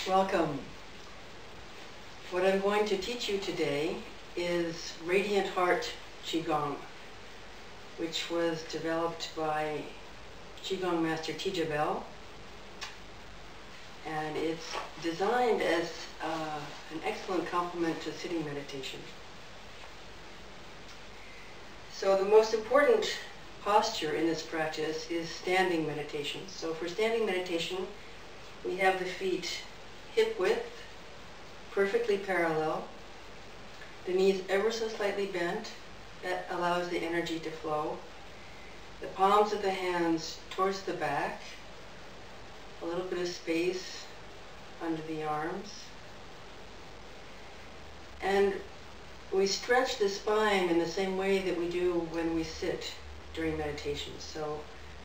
Welcome. What I'm going to teach you today is Radiant Heart Qigong, which was developed by Qigong Master Bell, and it's designed as an excellent complement to sitting meditation. So the most important posture in this practice is standing meditation. So for standing meditation, we have the feet hip width, perfectly parallel, the knees ever so slightly bent. That allows the energy to flow. The palms of the hands towards the back, a little bit of space under the arms. And we stretch the spine in the same way that we do when we sit during meditation. So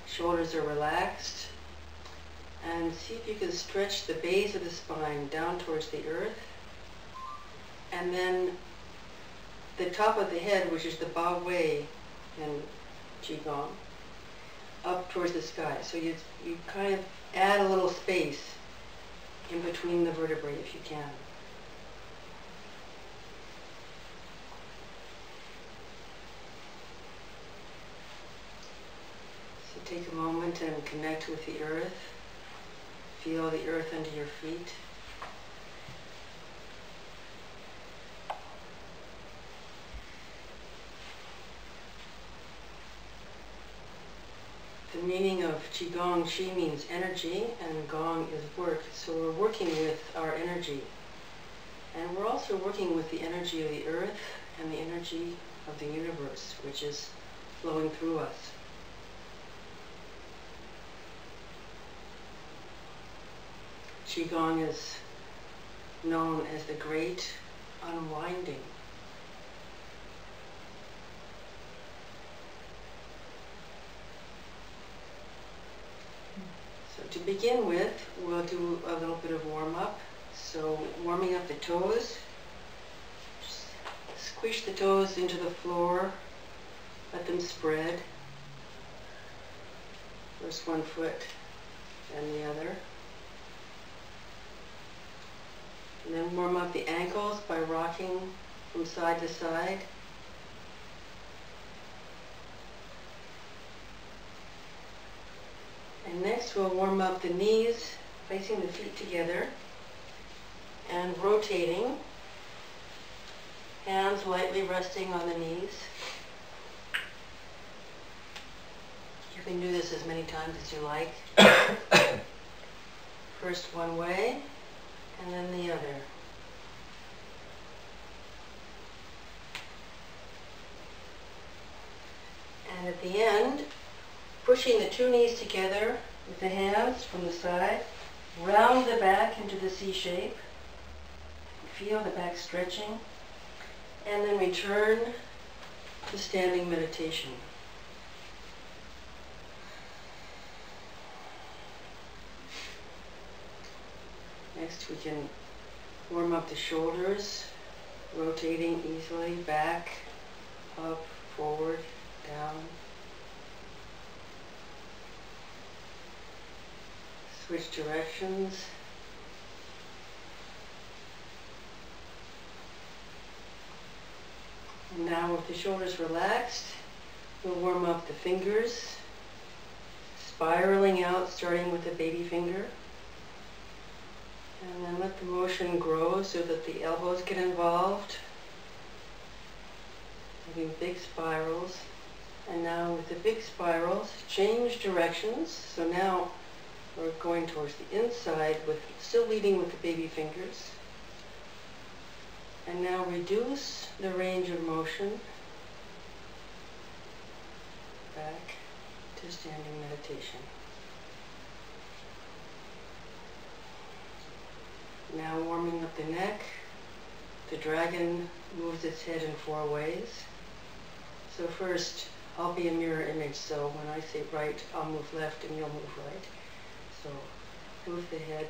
shoulders are relaxed, and see if you can stretch the base of the spine down towards the earth, and then the top of the head, which is the Ba Wei in Qigong, up towards the sky. So you kind of add a little space in between the vertebrae if you can. So take a moment and connect with the earth. Feel the earth under your feet. The meaning of Qigong, Qi means energy and Gong is work. So we're working with our energy. And we're also working with the energy of the earth and the energy of the universe, which is flowing through us. Qigong is known as the great unwinding. So to begin with, we'll do a little bit of warm-up. So warming up the toes, just squish the toes into the floor, let them spread. First one foot, then the other. And then warm up the ankles by rocking from side to side. And next we'll warm up the knees, placing the feet together and rotating, hands lightly resting on the knees. You can do this as many times as you like. First one way, and then the other. And at the end, pushing the two knees together with the hands from the side, round the back into the C shape. Feel the back stretching, and then return to standing meditation. Next we can warm up the shoulders, rotating easily back, up, forward, down. Switch directions. And now with the shoulders relaxed, we'll warm up the fingers, spiraling out starting with the baby finger. And then let the motion grow so that the elbows get involved, having big spirals. And now with the big spirals, change directions. So now we're going towards the inside, with still leading with the baby fingers. And now reduce the range of motion back to standing meditation. Now warming up the neck. The dragon moves its head in 4 ways. So first, I'll be a mirror image, so when I say right, I'll move left and you'll move right. So move the head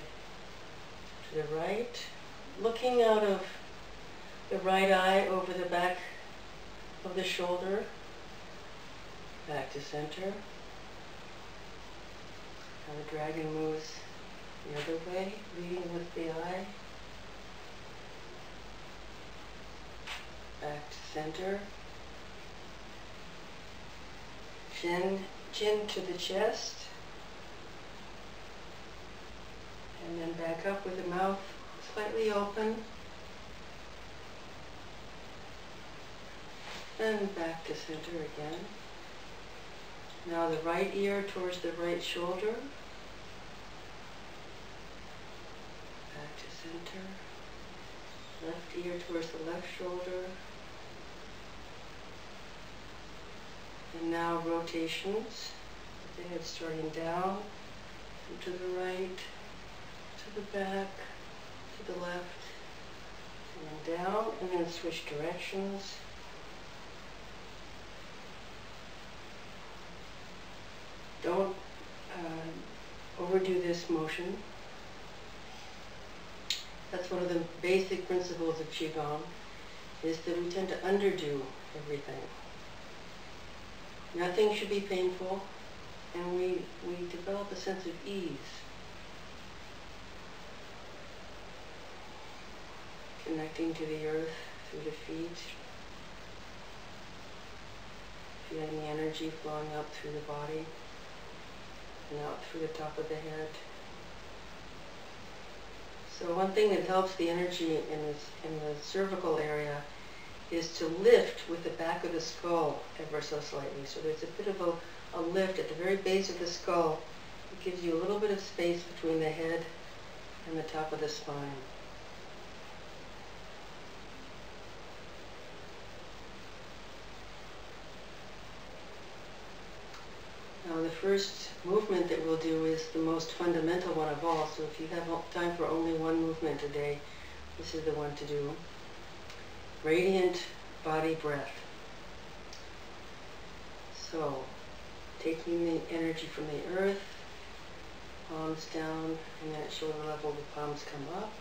to the right, looking out of the right eye over the back of the shoulder, back to center. Now the dragon moves The other way, leading with the eye. Back to center. Chin to the chest. And then back up with the mouth slightly open. And back to center again. Now the right ear towards the right shoulder. Back to center. Left ear towards the left shoulder. And now rotations. The head starting down, and to the right, to the back, to the left, and then down, and then switch directions. Don't overdo this motion. That's one of the basic principles of Qigong, is that we tend to underdo everything. Nothing should be painful, and we develop a sense of ease. Connecting to the earth through the feet. Feeling the energy flowing up through the body and out through the top of the head. So one thing that helps the energy in the cervical area is to lift with the back of the skull ever so slightly. So there's a bit of a lift at the very base of the skull. It gives you a little bit of space between the head and the top of the spine. Now the first movement that we'll do is the most fundamental one of all, so if you have time for only one movement a day, this is the one to do. Radiant body breath. So, taking the energy from the earth, palms down, and then at shoulder level the palms come up.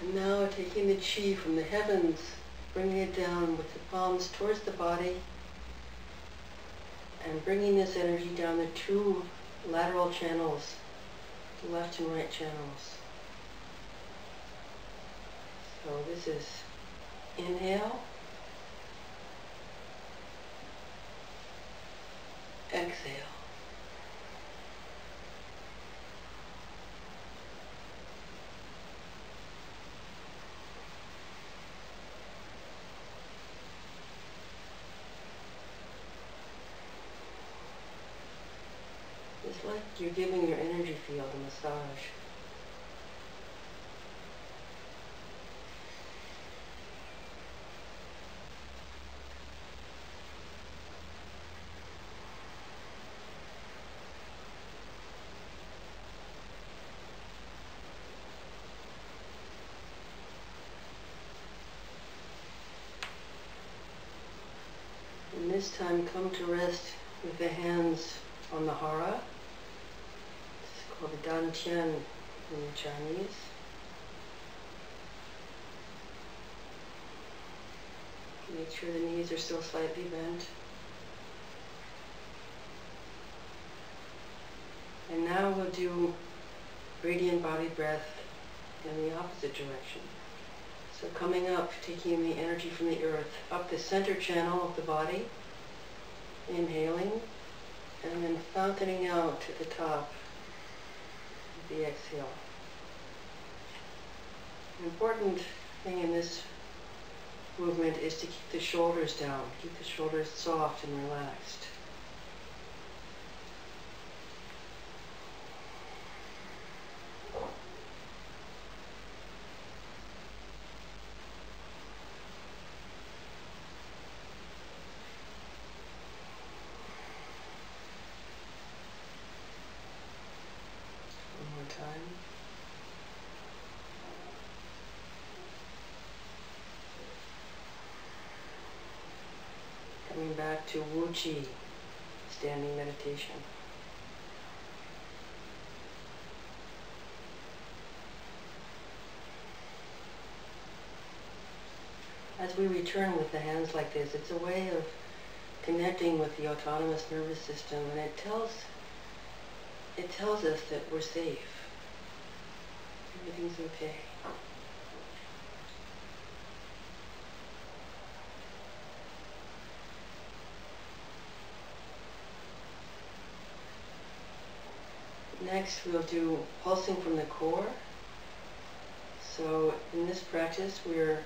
And now taking the chi from the heavens, bringing it down with the palms towards the body, and bringing this energy down the two lateral channels, the left and right channels. So this is inhale, exhale. It's like you're giving your energy field a massage. And this time come to rest with the hands on the hara. It's called the dantian in Chinese. Make sure the knees are still slightly bent. And now we'll do radiant body breath in the opposite direction. So coming up, taking the energy from the earth up the center channel of the body, inhaling, and then fountaining out to the top of the exhale. An important thing in this movement is to keep the shoulders down, keep the shoulders soft and relaxed. Time. Coming back to Wu Qi, standing meditation. As we return with the hands like this, it's a way of connecting with the autonomous nervous system, and it tells it tells us that we're safe. Everything's okay. Next, we'll do pulsing from the core. So in this practice, we're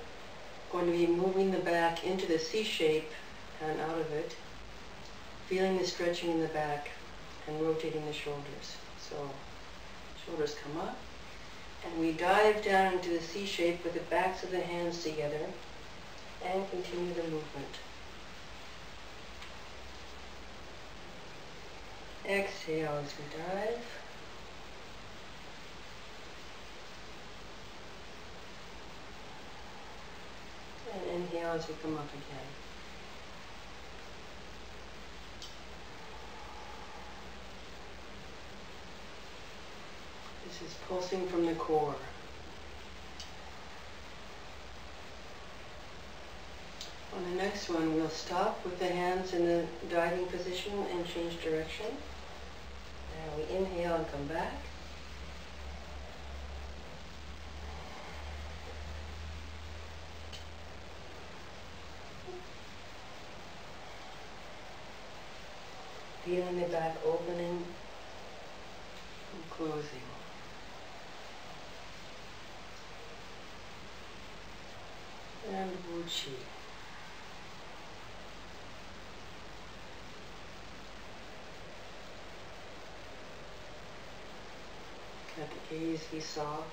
going to be moving the back into the C shape and out of it, feeling the stretching in the back and rotating the shoulders. So shoulders come up, and we dive down into the C shape with the backs of the hands together and continue the movement. Exhale as we dive. And inhale as we come up again. This is pulsing from the core. On the next one, we'll stop with the hands in the diving position and change direction. And we inhale and come back. Feeling the back opening and closing. And Wuchi. Let the gaze be soft.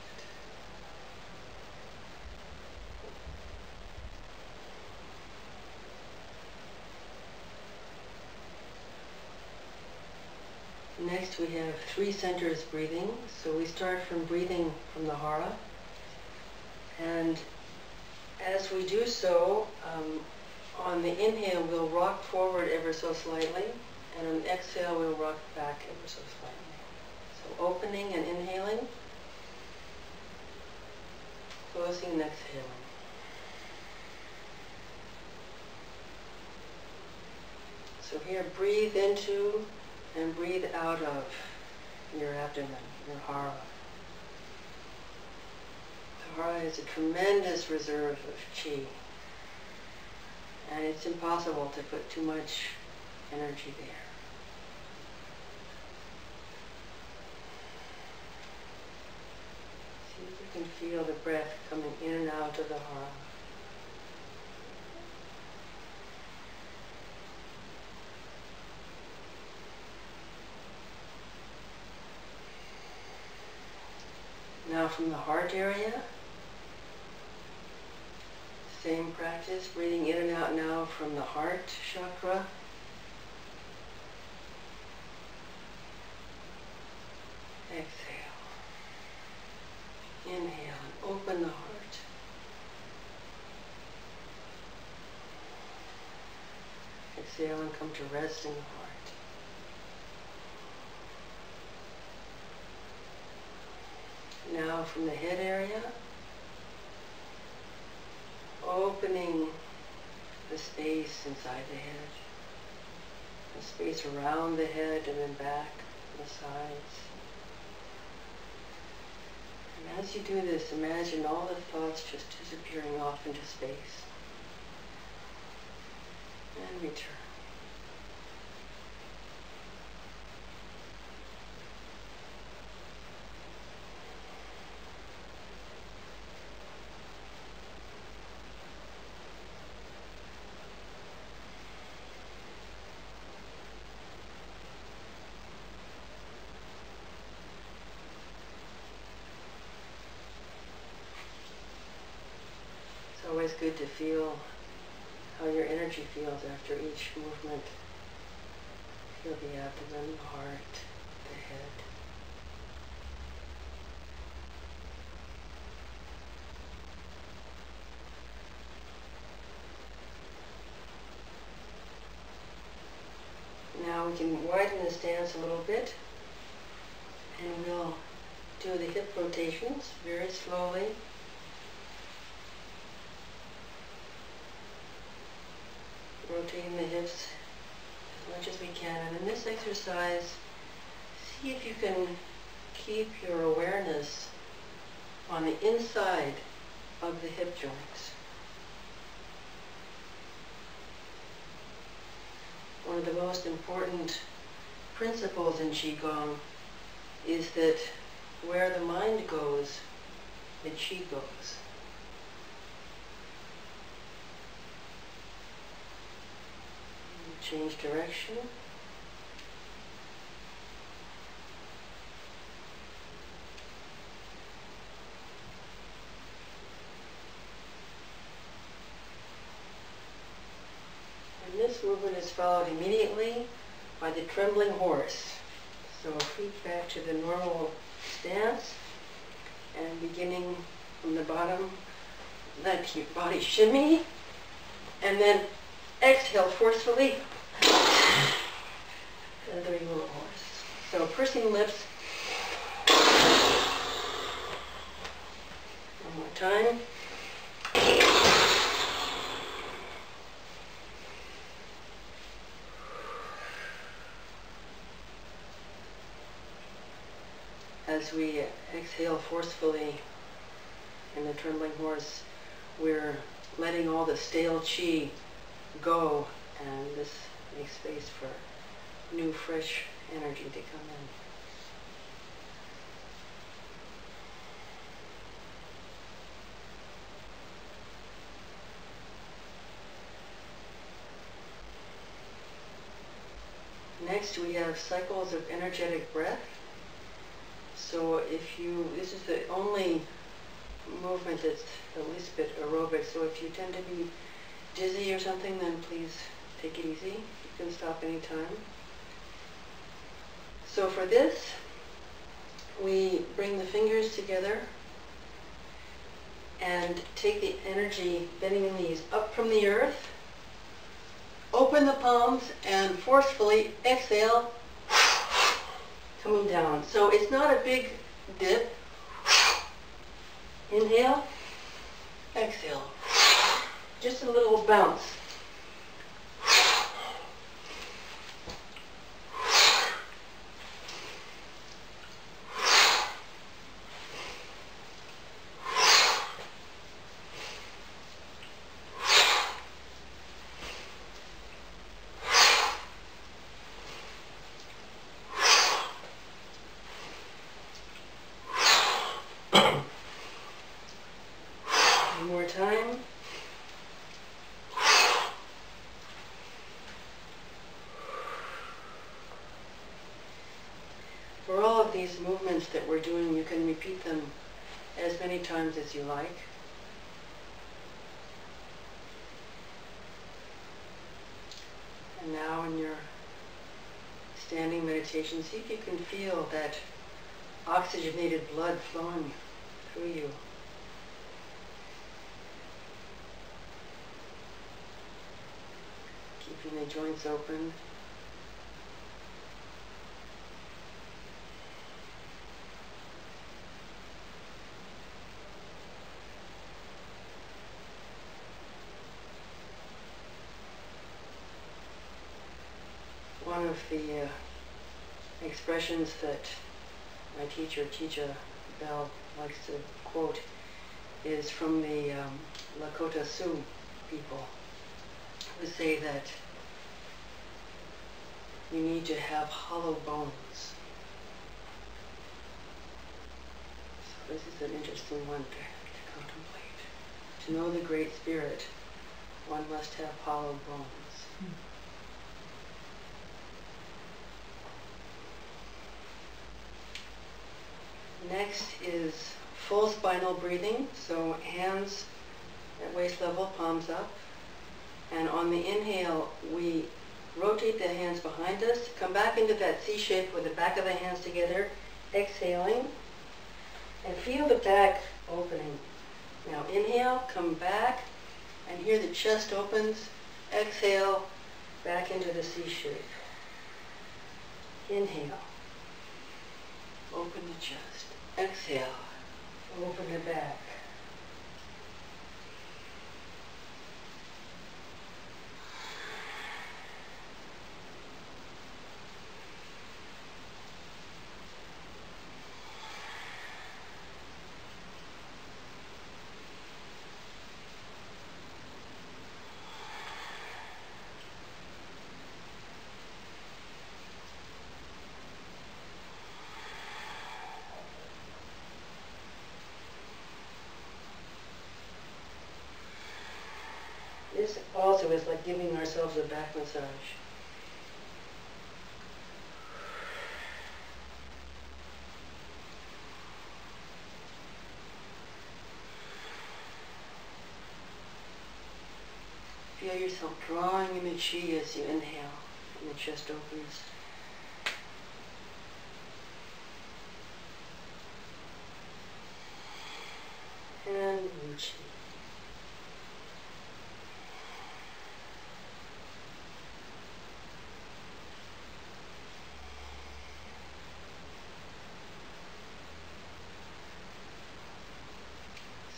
Next we have 3 centers breathing. So we start from breathing from the hara. And as we do so, on the inhale we'll rock forward ever so slightly, and on the exhale we'll rock back ever so slightly. So opening and inhaling, closing and exhaling. So here, breathe into and breathe out of your abdomen, your hara. The hara is a tremendous reserve of chi, and it's impossible to put too much energy there. See if you can feel the breath coming in and out of the hara. Now from the heart area, same practice, breathing in and out now from the heart chakra. Exhale. Inhale and open the heart. Exhale and come to rest in the heart. Now from the head area, opening the space inside the head, the space around the head and then back, the sides. And as you do this, imagine all the thoughts just disappearing off into space. And return. It's always good to feel how your energy feels after each movement. Feel the abdomen, the heart, the head. Now we can widen the stance a little bit, and we'll do the hip rotations very slowly. Rotating the hips as much as we can. And in this exercise, See if you can keep your awareness on the inside of the hip joints. One of the most important principles in Qigong is that where the mind goes, the Qi goes. Change direction. And this movement is followed immediately by the trembling horse. So feet back to the normal stance, and beginning from the bottom, let your body shimmy, and then exhale forcefully, feathery little horse. So pursing lips. One more time. As we exhale forcefully in the trembling horse, we're letting all the stale qi go, and this makes space for new, fresh energy to come in. Next, we have cycles of energetic breath. So this is the only movement that's the least bit aerobic, so if you tend to be dizzy or something, then please take it easy. You can stop anytime. So for this, we bring the fingers together and take the energy, bending the knees up from the earth, open the palms, and forcefully exhale, coming down. So it's not a big dip. Inhale, exhale. Just a little bounce. One more time. For all of these movements that we're doing, you can repeat them as many times as you like. And now in your standing meditation, see if you can feel that oxygenated blood flowing through you. Keeping the joints open. One of the expressions that my teacher, Teacher Bell, likes to quote is from the Lakota Sioux people, who say that you need to have hollow bones. So this is an interesting one to contemplate. To know the Great Spirit, one must have hollow bones. Next is full spinal breathing, so hands at waist level, palms up. And on the inhale, we rotate the hands behind us, come back into that C shape with the back of the hands together, exhaling, and feel the back opening. Now inhale, come back, and here the chest opens, exhale, back into the C shape. Inhale, open the chest. Exhale, open the back. also is like giving ourselves a back massage. Feel yourself drawing in the chi as you inhale and the chest opens. And Wu Chi.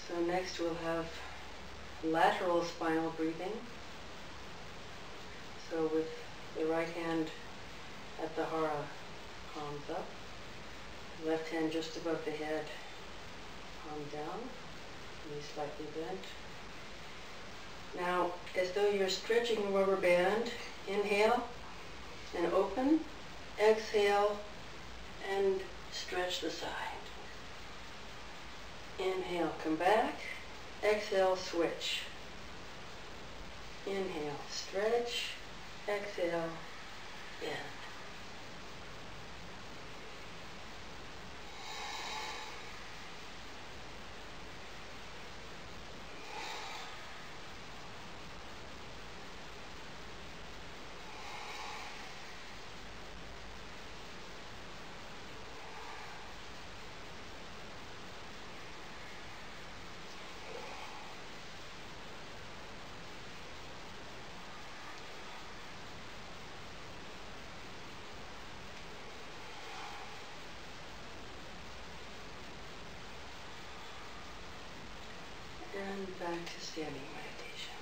So next we'll have lateral spinal breathing. So with the right hand at the hara, palms up, left hand just above the head, palm down, knees slightly bent. Now, as though you're stretching a rubber band, inhale and open, exhale and stretch the side. Inhale, come back, exhale, switch. Inhale, stretch, exhale, bend. And back to standing meditation.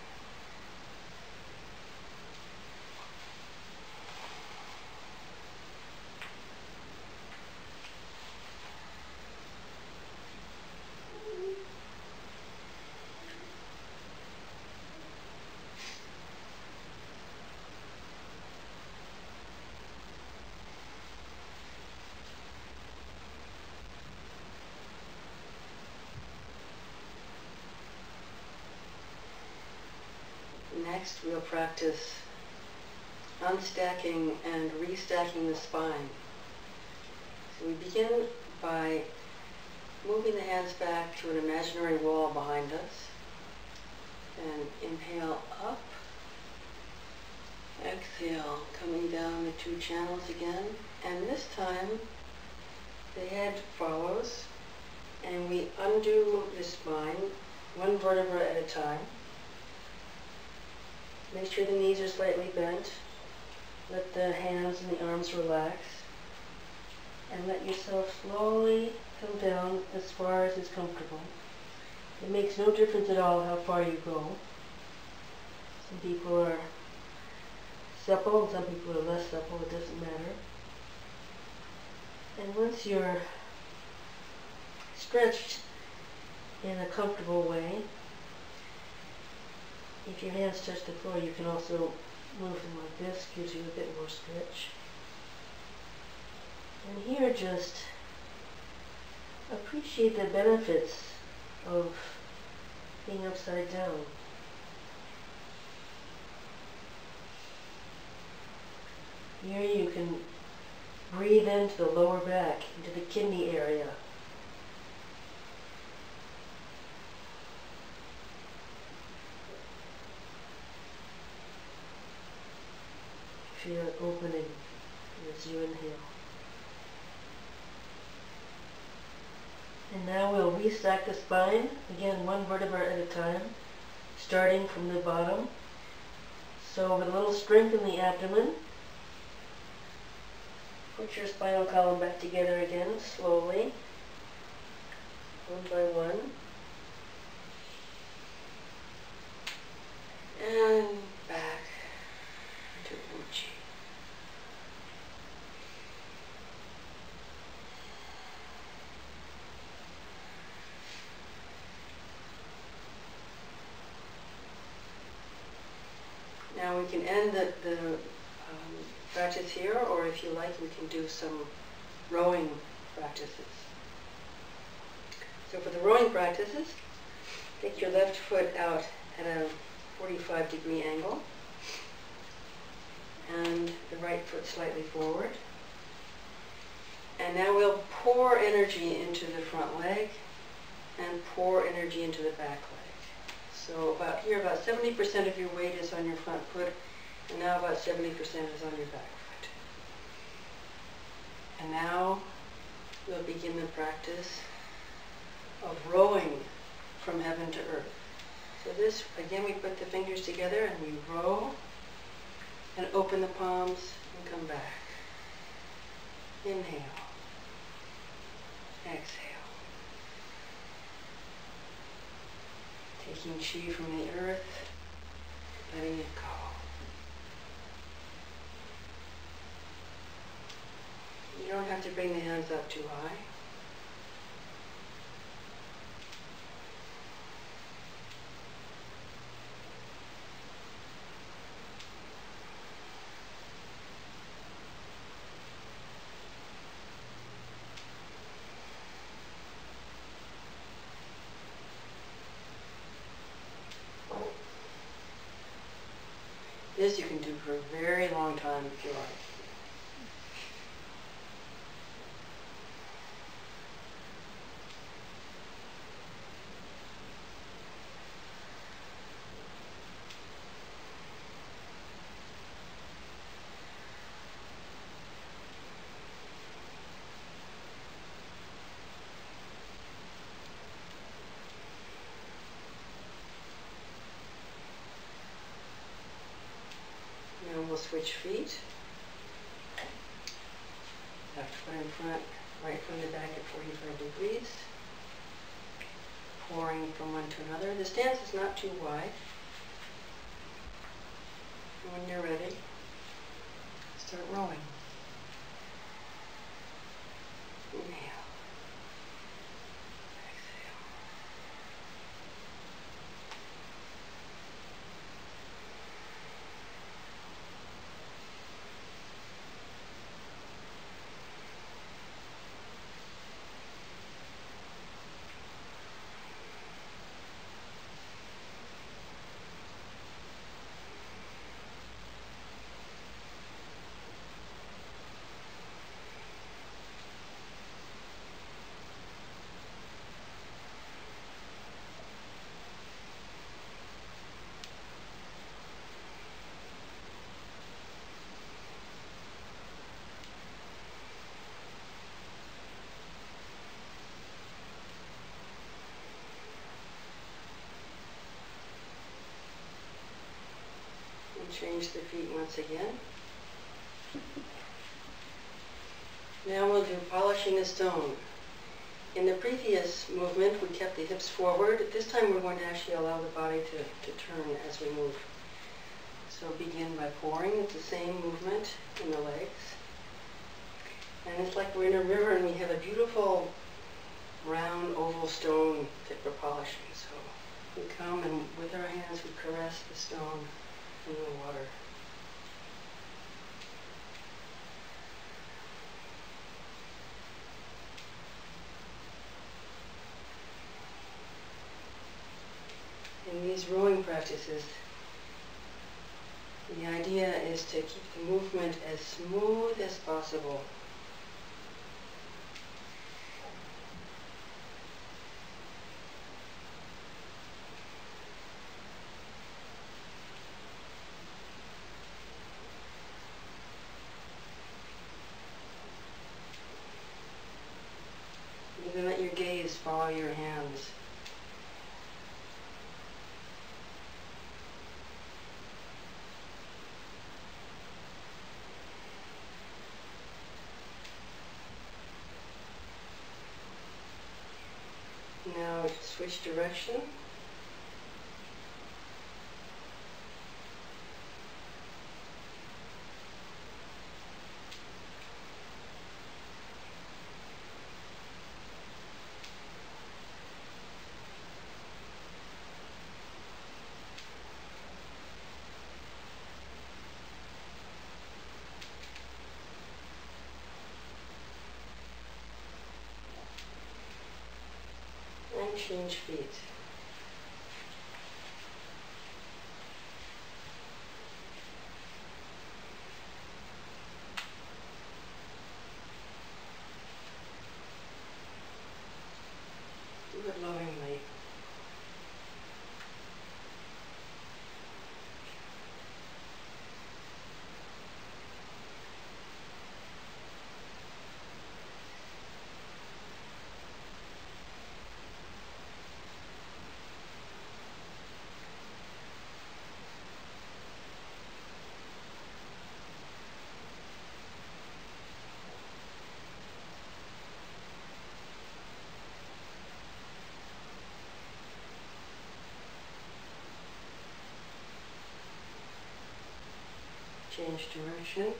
Next, we'll practice unstacking and restacking the spine. So we begin by moving the hands back to an imaginary wall behind us. And inhale up. Exhale, coming down the two channels again. And this time, the head follows. And we undo the spine, one vertebra at a time. Make sure the knees are slightly bent. Let the hands and the arms relax. And let yourself slowly come down as far as is comfortable. It makes no difference at all how far you go. Some people are supple and some people are less supple. It doesn't matter. And once you're stretched in a comfortable way, if your hands touch the floor, you can also move them like this, gives you a bit more stretch. And here, just appreciate the benefits of being upside down. Here you can breathe into the lower back, into the kidney area. Feel it opening as you inhale. And now we'll restack the spine, again one vertebra at a time, starting from the bottom. So with a little strength in the abdomen, put your spinal column back together again, slowly, one by one. And back to Wu Chi. Now we can end the practice here, or if you like, we can do some rowing practices. So for the rowing practices, take your left foot out at a 45-degree angle. And the right foot slightly forward. And now we'll pour energy into the front leg and pour energy into the back leg. So about here, about 70% of your weight is on your front foot, and now about 70% is on your back foot. And now we'll begin the practice of rowing from heaven to earth. So this, again, we put the fingers together and we row and open the palms and come back. Inhale. Exhale. Taking chi from the earth, letting it go. You don't have to bring the hands up too high. This you can do for a very long time if you like. We'll switch feet. Left foot in front, right from the back at 45 degrees. Pouring from one to another. The stance is not too wide. And when you're ready, start rowing. Inhale. Change the feet once again. Now we'll do polishing a stone. In the previous movement, we kept the hips forward. This time we're going to actually allow the body to turn as we move. So begin by pouring. It's the same movement in the legs. And it's like we're in a river and we have a beautiful round oval stone that we're polishing. So we come and with our hands we caress the stone in the water. In these rowing practices, the idea is to keep the movement as smooth as possible. You can let your gaze follow your hands. Now switch direction. And change feet. Change direction.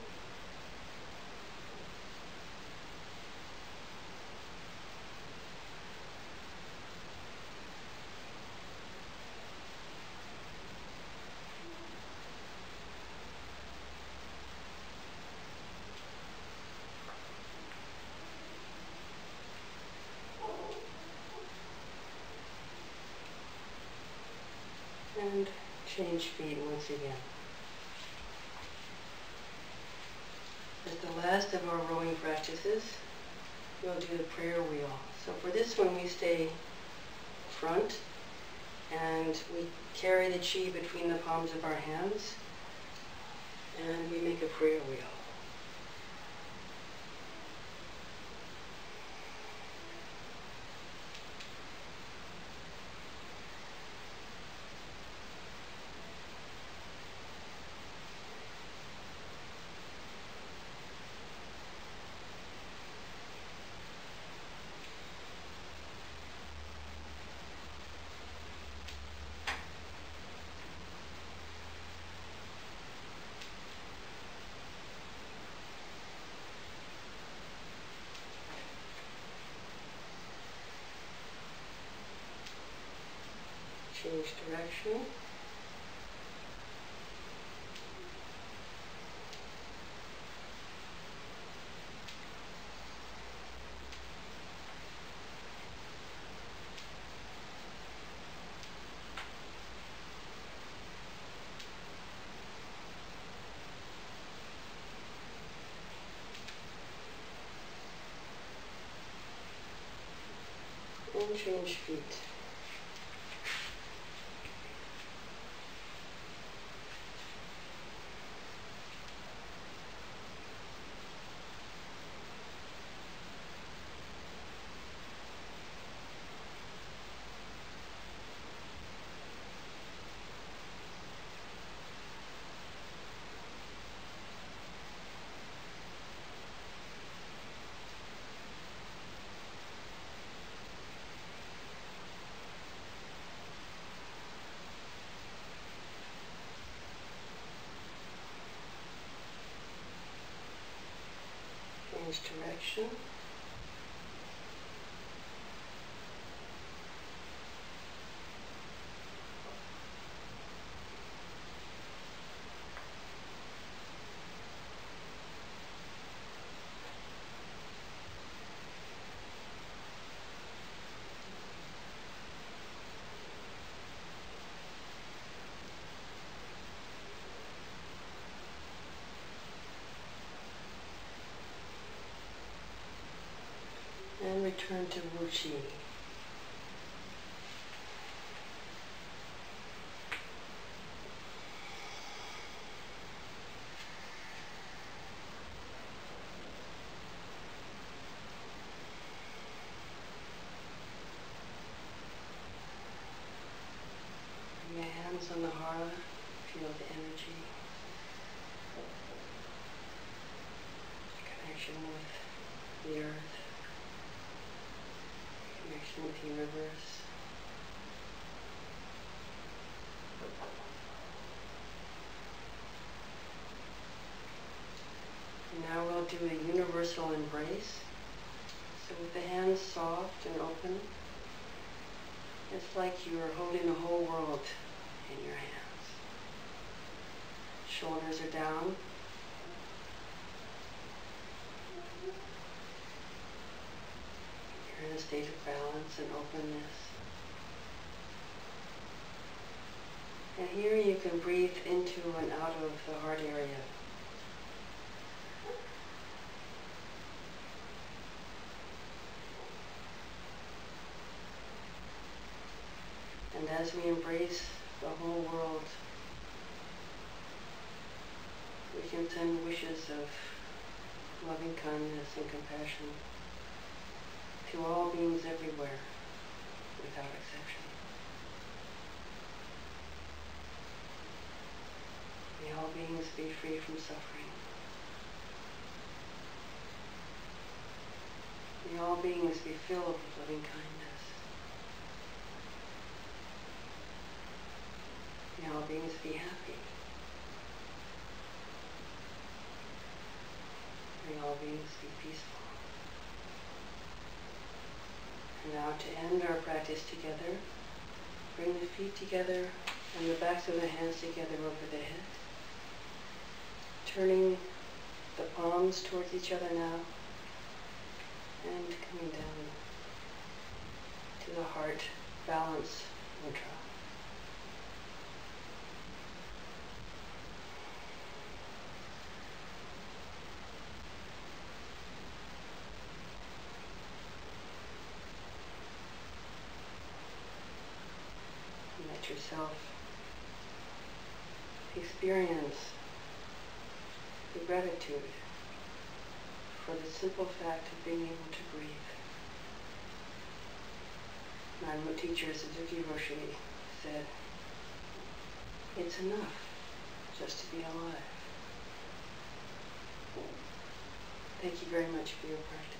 And change feet once again. As the last of our rowing practices, we'll do the prayer wheel. So for this one we stay front and we carry the chi between the palms of our hands and we make a prayer wheel. Change direction. And change feet. Change direction. And return to Wu Chi. Bring your hands on the heart, feel the energy, connection with the earth. Connection with the universe. Now we'll do a universal embrace. So with the hands soft and open, it's like you're holding the whole world in your hands. Shoulders are down. You're in a state of balance and openness. And here you can breathe into and out of the heart area. And as we embrace the whole world, we can send wishes of loving kindness and compassion to all beings everywhere, without exception. May all beings be free from suffering. May all beings be filled with loving kindness. May all beings be happy. Now to end our practice together, bring the feet together and the backs of the hands together over the head. Turning the palms towards each other now and coming down to the heart balance mudra. Let yourself experience the gratitude for the simple fact of being able to breathe. My teacher, Suzuki Roshi, said, it's enough just to be alive. Thank you very much for your practice.